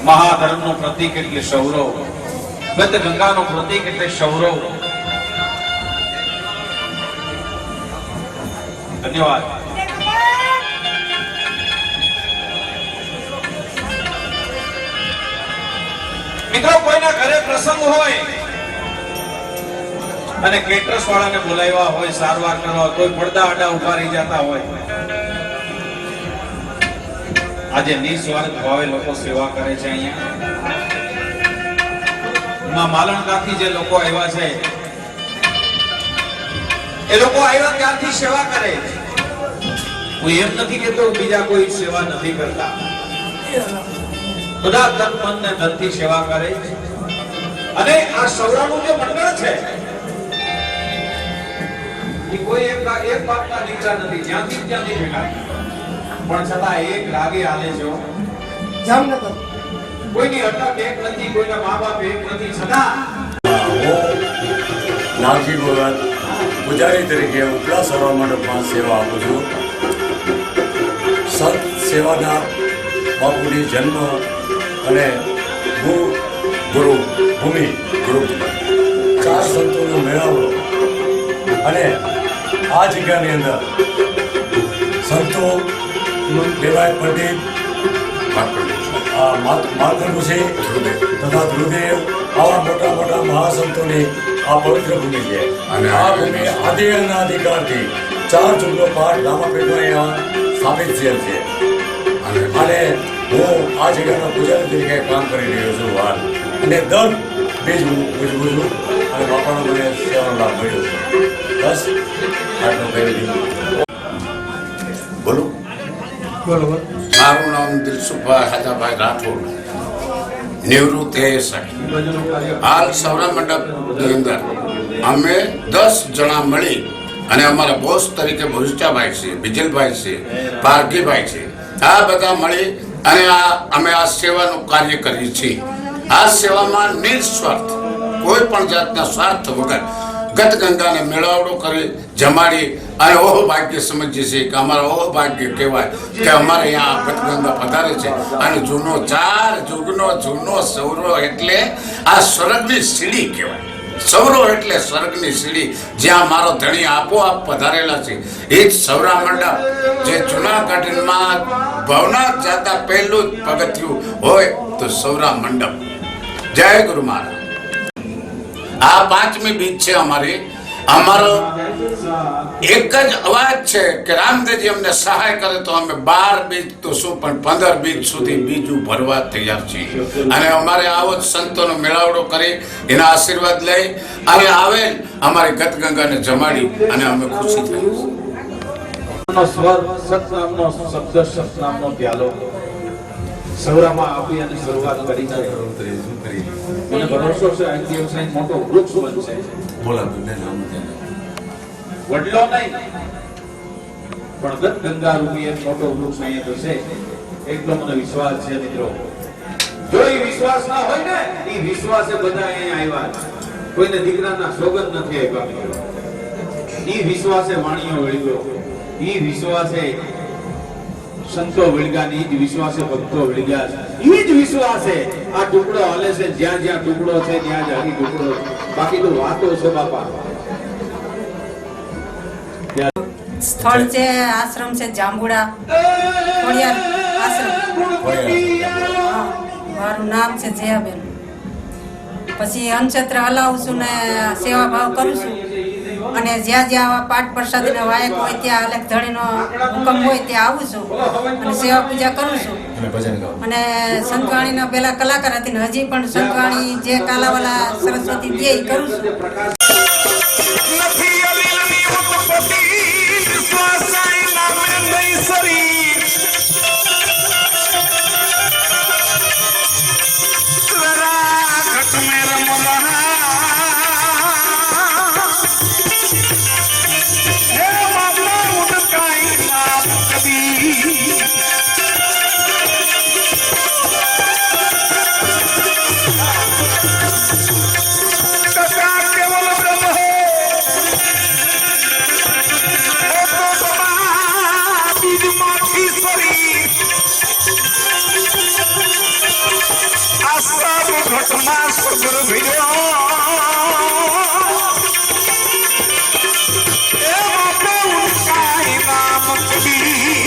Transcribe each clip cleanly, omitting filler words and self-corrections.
મહાધર્મનું પ્રતીક એટલે સૌરવ, ગત ગંગાનું પ્રતીક એટલે સૌરવ. ધન્યવાદ. મિત્રો, કોઈના ઘરે પ્રસંગ હોય અને કેટરસ વાળાને બોલાવ્યા હોય સારવાર કરવા, કોઈ પડદા આડા ઉભા રહી જતા હોય, આજે નિસ્વાર્થ ભાવે લોકો સેવા કરે છે. અહીંયા માલણકાથી જે લોકો આવ્યા છે, એ લોકો આવ્યા ત્યારથી સેવા કરે છે. હું એમ નથી કહેતો બીજા કોઈ સેવા નથી કરતા, બધા તન મન ને ધનથી સેવા કરે છે. અને આ સૌરાનું જે મંડળ છે એ કોઈ એક બાપના દીકરા નથી, જ્યાંથી ભેગા, પણ છતાં એક લાગે આલે છો. જામનગર કોઈની અટક એક નથી, કોઈના મા બાપ એક નથી, છતાં નાગજી ભગત પૂજારી તરીકે ઉપલા સભા મંડપમાં સેવા આપું છું. સંત સેવાના બાપુની જન્મ અને ગુરુ ભૂમિ ગુરુ 4 સંતોનો મેળાવડો અને આ જગ્યાની અંદર સંતો દેવાય પંડિત, માલકંડ ઋષિ તથા ધ્રુવદેવ, આવા મોટા મોટા મહાસંતોની આ પવિત્ર ભૂમિ છે. અને આ ભૂમિ આદિ અનાદિકાળથી 4 જુગનો પાઠ રામાપીઠમાં અહીંયા સ્થાપિત થયેલ છે. અને હું આ જગ્યાના પૂજારી તરીકે કામ કરી રહ્યો છું હાલ. અને દર બીજ હું પૂજવું છું અને બાપાનો મને સેવાનો લાભ મળ્યો છે. બસ આટલું કહી દીધું. બોલો. મારું નામ દિલસુખભાઈ હાજાભાઈ રાઠોડ, નિવૃત્ત એએસઆઈ. હાલ સૌરા મંડપની અંદર અમે 10 જણા મળી અને અમારા બોસ તરીકે ભુજટાભાઈ છે, વિજલભાઈ છે, પારગીભાઈ છે, આ બધા મળી અને અમે આ સેવાનું કાર્ય કરીએ છીએ. આ સેવામાં નિસ્વાર્થ, કોઈ પણ જાતના સ્વાર્થ વગર ગત ગંગાને મેળાવડો કરી જમાડી અને ઓહો ભાગ્ય સમજીએ છીએ કે અમારા ઓહો ભાગ્ય કહેવાય કે અમારે અહીંયા ગત ગંગા પધારે છે. અને જૂનો 4 જુગનો જૂનો સૌરો એટલે આ સ્વર્ગની સીડી કહેવાય. સૌરો એટલે સ્વર્ગની સીડી, જ્યાં મારો ધણી આપોઆપ પધારેલા છે. એ જ સૌરા મંડપ, જે જૂનાગઢમાં ભવનાથ જતા પહેલું જ પગથિયું હોય તો સૌરા મંડપ. જય ગુરુ મહારાજ. આ 5મી બીજ છે અમારી. અમારો એક જ અવાજ છે કે રામદેવજી અમને સહાય કરે તો અમે 12 બીજ તો શું પણ 15 બીજ સુધી બીજું ભરવા તૈયાર છીએ. અને અમારે આવો જ સંતોનો મેળાવડો કરી એના આશીર્વાદ લઈ અને આવેલ અમારી ગત ગંગાને જમાડી અને અમે ખુશી થઈ. સ્વર સતનામનો શબ્દ, સતનામનો પ્યાલો સૌરામાં આપી અને શરૂઆત કરી છે. મને ભરોસો છે આ દિવસે મોટો વૃક્ષ બનશે. વડલો નહીં પણ ગત ગંગા રૂપી એક મોટો વૃક્ષ અહીંયા થશે, એટલો મને વિશ્વાસ છે. મિત્રો, જો એ વિશ્વાસ ના હોય ને, એ વિશ્વાસે બધા અહીંયા આવ્યા. કોઈને દીકરાના સોગંદ નથી આપ્યા. એ વિશ્વાસે વાણીઓ વળગ્યો, એ વિશ્વાસે સંતો વળગ્યા, એ જ વિશ્વાસે ભક્તો વળગ્યા, એ જ વિશ્વાસે આ ટુકડો હાલે છે. જ્યાં જ્યાં ટુકડો છે ત્યાં જ આખી ટુકડો. બાકી તો વાતો છે બાપા. સ્થળ છે, આશ્રમ છે જાંબુડા ખોડિયાર આશ્રમ. મારું નામ છે જયાબેન. પછી અન્નક્ષેત્ર હલાવું છું ને સેવા ભાવ કરું છું. અને જ્યાં જ્યાં પાઠ પ્રસાદીનો વાયક હોય ત્યાં અલગ ધણીનો હુકમ હોય ત્યાં આવું છું અને સેવા પૂજા કરું છું. અને સંતવાણીના પેલા કલાકાર હતી ને હજી પણ સંતવાણી જે કાલાવાલા સરસ્વતી દે એ કરું છું. ઘટમાં સબર ભીડ્યો એ બાપે ઉનકાઈ નામ કબી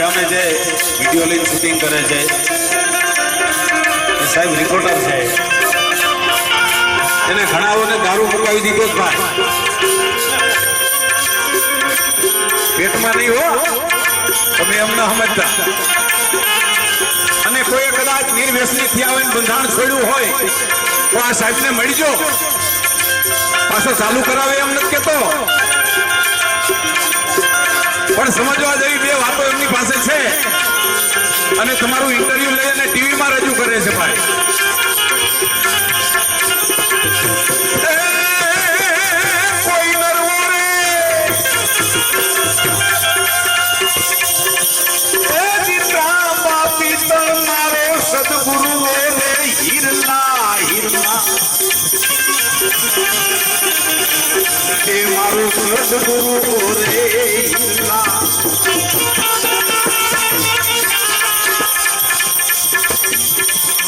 અમે જે વિડીયો લઈને શૂટિંગ કરે છે એ સાહેબ રિપોર્ટર છે એને ઘણાઓને દારૂ પકવાવી દીધો ભાઈ પેટમાં નહીં હો તમે એમ ન સમજતા અને કોઈ કદાચ નિર્વ્યસની થયા હોય બંધાણ છોડ્યું હોય તો આ સાહેબને મળીજો પાછો ચાલુ કરાવે એમ નથી કેતો પણ સમજવા જેવી બે વાતો એમની પાસે છે અને તમારું ઇન્ટરવ્યુ લઈ અને ટીવીમાં રજૂ કરે છે ભાઈ કોઈ નરવો રે એ દીકરા બાપી તણ મારો સદગુરુ રે હીરના હીરના એ મારું સદગુરુ રે હીરના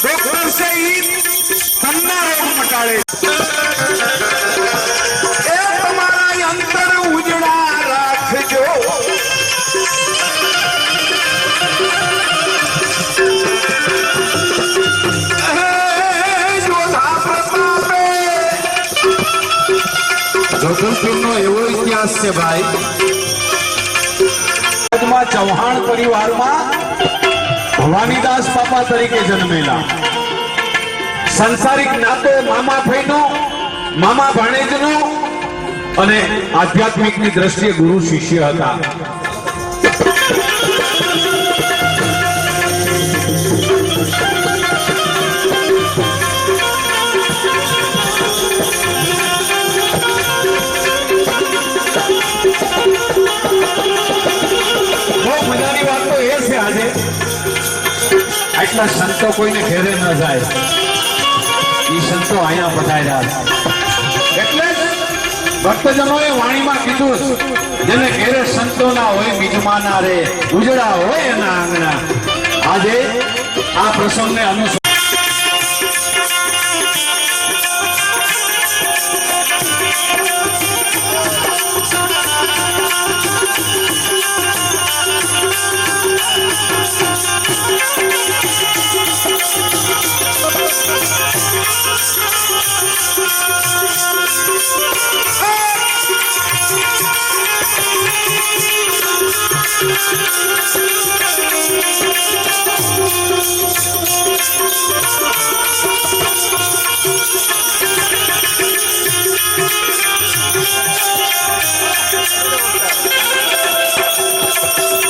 ડોક્ટર શહીદ તમના રોગ મટાડે એ તમારા અંતર ઉજળા રાખજો જોધપુરનો એવો ઇતિહાસ છે ભાઈ ચૌહાણ પરિવારમાં ભવાનીદાસ બાપા તરીકે જન્મેલા સંસારિક નાતો મામા ભાઈનો મામા ભાણેજનો અને આધ્યાત્મિકની દ્રષ્ટિએ ગુરુ શિષ્ય હતા મજાની વાત તો એ છે આજે આટલા સંતો કોઈને ઘેરે ન જાય એ સંતો અહીંયા પધાર્યા એટલે ભક્તજનોએ વાણીમાં કીધું જેને ઘેરે સંતો ના હોય બીજમાં ના રે ઉજળા હોય એના આંગણા આજે આ પ્રસંગને અનુસર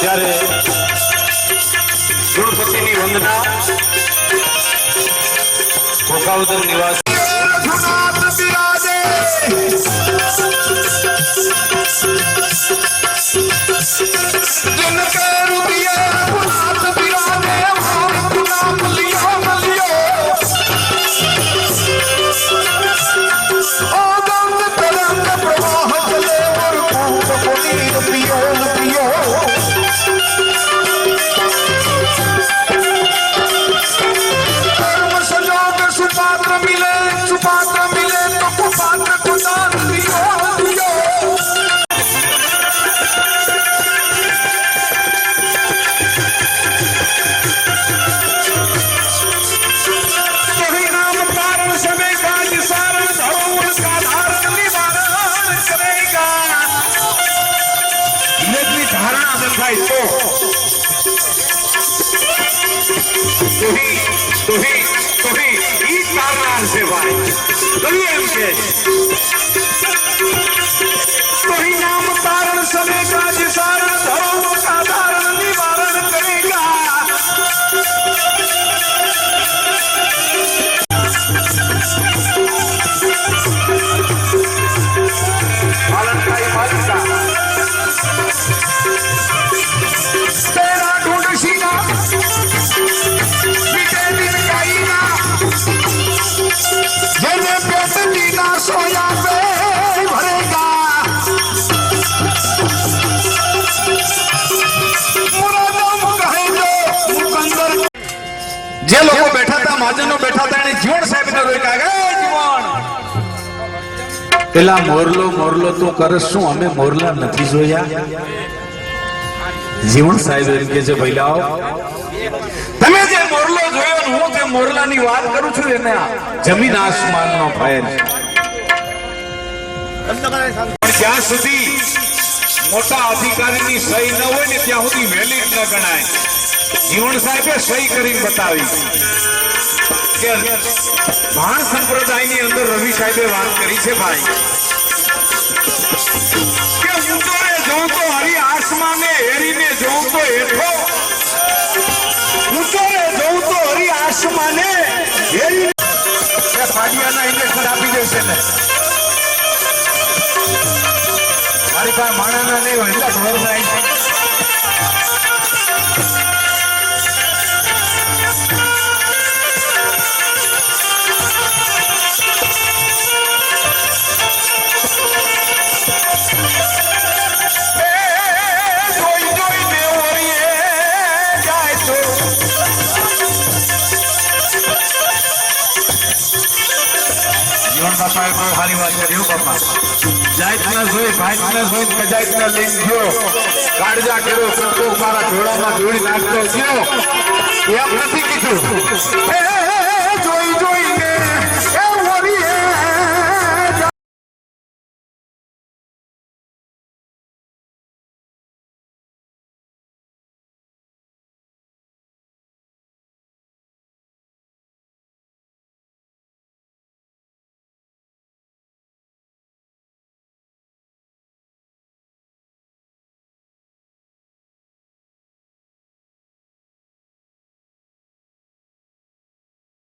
ત્યારે ગણપતિની વંદના ભોગાવદર નિવાસ तेरा ढूंढ सीना मिटे दिन का જે લોકો બેઠા હતા, મહાજનો બેઠા હતા, એને જીવણ સાહેબને રોક્યા કે જીવણ પેલા મોરલો મોરલો તું કરસ શું? અમે મોરલા નથી જોયા. જીવણ સાહેબ એમ કે છે ભઈલાઓ, તમે જે મોરલો જોયો ને હું જે મોરલાની વાત કરું છું એને જમીન આસમાનનો ફેર છે. પણ જ્યાં સુધી મોટા અધિકારીની સહી ન હોય ને ત્યાં સુધી વેલી જ ન ગણાય. જીવણ સાહેબે સહી કરીને બતાવી કે ભાણ સંપ્રદાયની અંદર રવિ સાહેબે વાત કરી છે ભાઈ કે ઊંચો રે જોઉં તો હરી આસમાને, હેરીને જોઉં તો હેઠો. ઊંચો રે જોઉં તો હરી આસમાને, હેરી ફાડિયાના ઇન્જેક્શન આપી દેશે ને મારી પાસે માણાના નહીં હોય એટલે ઢોર થાય છે. બાપાએ પણ સારી વાત કરી બાપા. જાત ના જોઈ ભાત ના જોઈ કજાત ના લઈને ગયો, કાળજા કર્યો, સંતો મારા ઢોળામાં ધૂળી નાખતો ગયો એમ નથી કીધું.